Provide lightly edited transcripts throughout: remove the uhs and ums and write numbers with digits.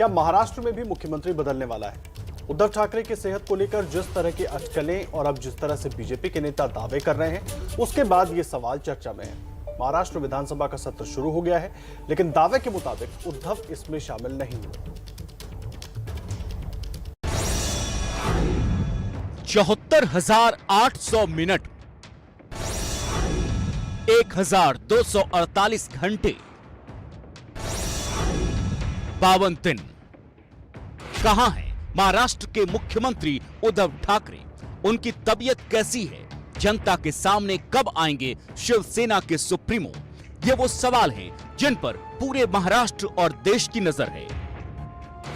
क्या महाराष्ट्र में भी मुख्यमंत्री बदलने वाला है? उद्धव ठाकरे की सेहत को लेकर जिस तरह की अटकलें और अब जिस तरह से बीजेपी के नेता दावे कर रहे हैं, उसके बाद ये सवाल चर्चा में है। महाराष्ट्र विधानसभा का सत्र शुरू हो गया है, लेकिन दावे के मुताबिक उद्धव इसमें शामिल नहीं हुए। 74,800 मिनट, 1,248 घंटे, 52 दिन। कहां है महाराष्ट्र के मुख्यमंत्री उद्धव ठाकरे? उनकी तबीयत कैसी है? जनता के सामने कब आएंगे शिवसेना के सुप्रीमो? ये वो सवाल हैं जिन पर पूरे महाराष्ट्र और देश की नजर है।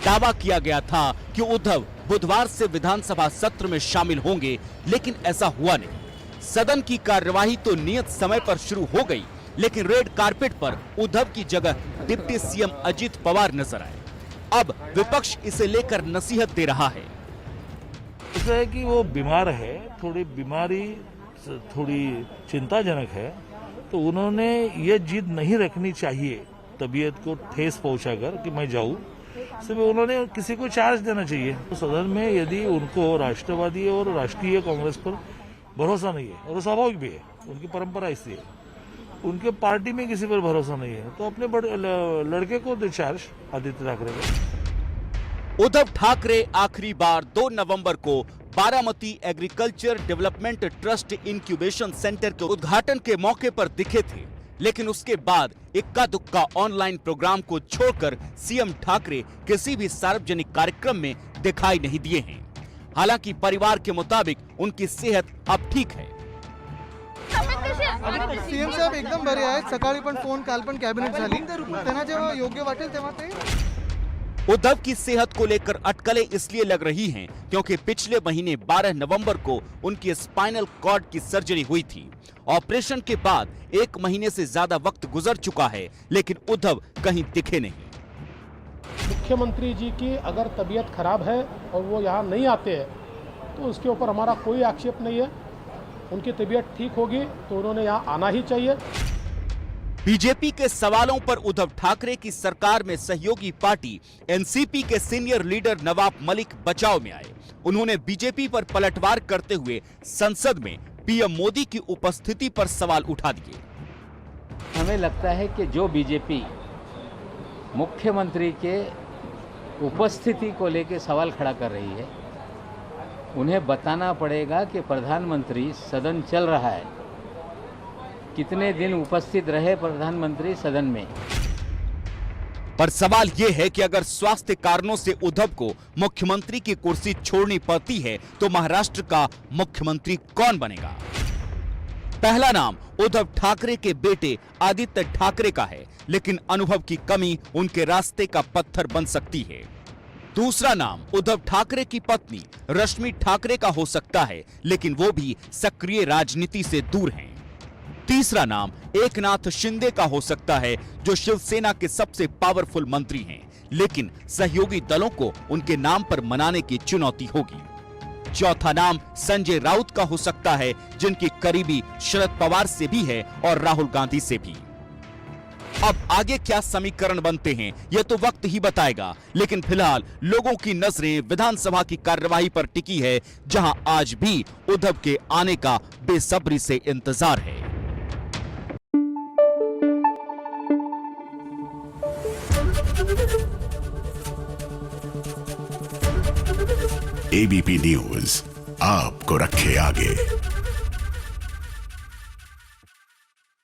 दावा किया गया था कि उद्धव बुधवार से विधानसभा सत्र में शामिल होंगे, लेकिन ऐसा हुआ नहीं। सदन की कार्यवाही तो नियत समय पर शुरू हो गई, लेकिन रेड कारपेट पर उद्धव की जगह डिप्टी सीएम अजित पवार नजर आए। अब विपक्ष इसे लेकर नसीहत दे रहा है। ऐसा है कि वो बीमार है, थोड़ी बीमारी थोड़ी चिंताजनक है, तो उन्होंने ये जिद नहीं रखनी चाहिए तबीयत को ठेस पहुंचाकर कि मैं जाऊं। सिर्फ उन्होंने किसी को चार्ज देना चाहिए। तो सदन में यदि उनको राष्ट्रवादी और राष्ट्रीय कांग्रेस पर भरोसा नहीं है, और वो स्वाभाविक भी है, उनकी परंपरा ऐसी है, उनके पार्टी में किसी पर भरोसा नहीं है, तो अपने लड़के को दे चार्ज, आदित्य ठाकरे को। उद्धव ठाकरे आखिरी बार 2 नवंबर को Baramati agriculture development trust incubation centre के उद्घाटन के मौके पर दिखे थे, लेकिन उसके बाद इक्का दुक्का ऑनलाइन प्रोग्राम को छोड़कर सीएम ठाकरे किसी भी सार्वजनिक कार्यक्रम में दिखाई नहीं दिए हैं। हालांकि परिवार के मुताबिक उनकी सेहत अब ठीक है। सीएम साहेब एकदम बरे आहेत। सकाळी पण फोन, काल पण कॅबिनेट झाली, त्यांना जेव्हा योग्य वाटेल तेव्हा ते। उद्धव की सेहत को लेकर अटकलें इसलिए लग रही हैं क्योंकि पिछले महीने 12 नवंबर को उनकी स्पाइनल कॉर्ड की सर्जरी हुई थी। ऑपरेशन के बाद 1 महीने से ज्यादा वक्त गुजर चुका है, लेकिन उद्धव कहीं दिखे नहीं। मुख्यमंत्री जी की अगर तबीयत खराब है और वो यहाँ नहीं आते हैं तो उसके ऊपर हमारा कोई आक्षेप नहीं है। उनकी तबीयत ठीक होगी तो उन्होंने यहाँ आना ही चाहिए। बीजेपी के सवालों पर उद्धव ठाकरे की सरकार में सहयोगी पार्टी एनसीपी के सीनियर लीडर नवाब मलिक बचाव में आए। उन्होंने बीजेपी पर पलटवार करते हुए संसद में पीएम मोदी की उपस्थिति पर सवाल उठा दिए। हमें लगता है कि जो बीजेपी मुख्यमंत्री के उपस्थिति को लेकर सवाल खड़ा कर रही है, उन्हें बताना पड़ेगा कि प्रधानमंत्री सदन चल रहा है, कितने दिन उपस्थित रहे प्रधानमंत्री सदन में। पर सवाल यह है कि अगर स्वास्थ्य कारणों से उद्धव को मुख्यमंत्री की कुर्सी छोड़नी पड़ती है तो महाराष्ट्र का मुख्यमंत्री कौन बनेगा? पहला नाम उद्धव ठाकरे के बेटे आदित्य ठाकरे का है, लेकिन अनुभव की कमी उनके रास्ते का पत्थर बन सकती है। दूसरा नाम उद्धव ठाकरे की पत्नी रश्मि ठाकरे का हो सकता है, लेकिन वो भी सक्रिय राजनीति से दूर हैं। तीसरा नाम एकनाथ शिंदे का हो सकता है, जो शिवसेना के सबसे पावरफुल मंत्री हैं, लेकिन सहयोगी दलों को उनके नाम पर मनाने की चुनौती होगी। चौथा नाम संजय राउत का हो सकता है, जिनकी करीबी शरद पवार से भी है और राहुल गांधी से भी। अब आगे क्या समीकरण बनते हैं यह तो वक्त ही बताएगा, लेकिन फिलहाल लोगों की नजरें विधानसभा की कार्यवाही पर टिकी है, जहां आज भी उद्धव के आने का बेसब्री से इंतजार है। एबीपी न्यूज आपको रखे आगे।